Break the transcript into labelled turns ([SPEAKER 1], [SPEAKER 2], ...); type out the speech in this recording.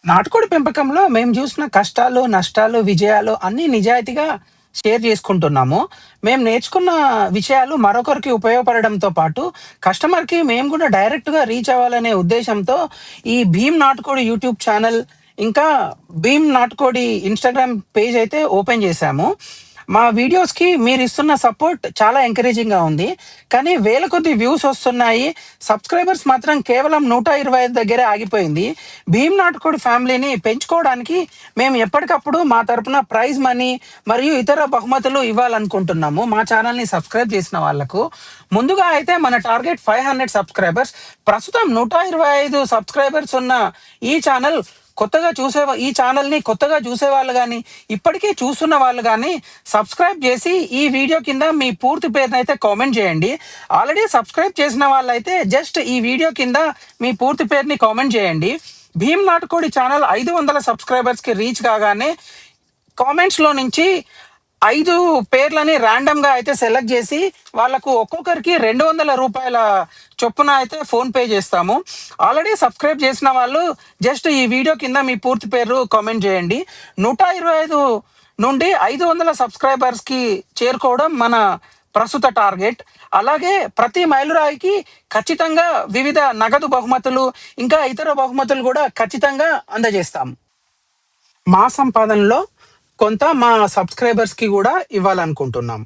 [SPEAKER 1] నాటుకోడి పెంపకంలో మేము చూసిన కష్టాలు, నష్టాలు, విజయాలు అన్నీ నిజాయితీగా షేర్ చేసుకుంటున్నాము. మేము నేర్చుకున్న విషయాలు మరొకరికి ఉపయోగపడడంతో పాటు, కస్టమర్‌కి మేము కూడా డైరెక్ట్‌గా రీచ్ అవ్వాలనే ఉద్దేశ్యంతో ఈ భీమ్ నాటుకోడి యూట్యూబ్ ఛానల్, ఇంకా భీమ్ నాటుకోడి ఇన్‌స్టాగ్రామ్ పేజ్ అయితే ఓపెన్ చేశాము. మా వీడియోస్‌కి మీరిస్తున్న సపోర్ట్ చాలా ఎంకరేజింగ్‌గా ఉంది. కానీ వేల కొద్దీ వ్యూస్ వస్తున్నాయి. సబ్‌స్క్రైబర్స్ మాత్రం కేవలం 125 దగ్గరే ఆగిపోయింది. భీమ్ నాటుకోడి ఫ్యామిలీని పెంచుకోవడానికి మేము ఎప్పటికప్పుడు మా తరపున ప్రైజ్ మనీ మరియు ఇతర బహుమతులు ఇవ్వాలనుకుంటున్నాము. మా ఛానల్‌ని సబ్స్క్రైబ్ చేసిన వాళ్ళకు. ముందుగా అయితే మన టార్గెట్ 500 సబ్స్క్రైబర్స్. ప్రస్తుతం 125 సబ్స్క్రైబర్స్ ఉన్న ఈ ఛానల్ ఈ ఛానల్‌ని కొత్తగా చూసేవాళ్ళు గానీ, ఇప్పటికే చూస్తున్న వాళ్ళు గానీ సబ్స్క్రైబ్ చేసి ఈ వీడియో కింద మీ పూర్తి పేరునైతే కామెంట్ చేయండి. ఆల్రెడీ సబ్స్క్రైబ్ చేసిన వాళ్ళైతే జస్ట్ ఈ వీడియో కింద మీ పూర్తి పేరుని కామెంట్ చేయండి. భీమ్ నాటుకోడి ఛానల్ 500 సబ్స్క్రైబర్స్‌కి రీచ్ కాగానే కామెంట్స్‌లో నుంచి 5 పేర్లని ర్యాండమ్‌గా అయితే సెలెక్ట్ చేసి, వాళ్ళకు ఒక్కొక్కరికి రూ. 200 చొప్పున అయితే ఫోన్‌పే చేస్తాము. ఆల్రెడీ సబ్స్క్రైబ్ చేసిన వాళ్ళు జస్ట్ ఈ వీడియో కింద మీ పూర్తి పేరు కామెంట్ చేయండి. 125 నుండి 500 సబ్స్క్రైబర్స్‌కి చేరుకోవడం మన ప్రస్తుత టార్గెట్. అలాగే ప్రతి మైలురాయికి ఖచ్చితంగా వివిధ నగదు బహుమతులు, ఇంకా ఇతర బహుమతులు కూడా ఖచ్చితంగా అందజేస్తాం. మా సంపాదనలో కొంత మా సబ్స్క్రైబర్స్‌కి గూడా ఇవ్వాలనుకుంటున్నాం.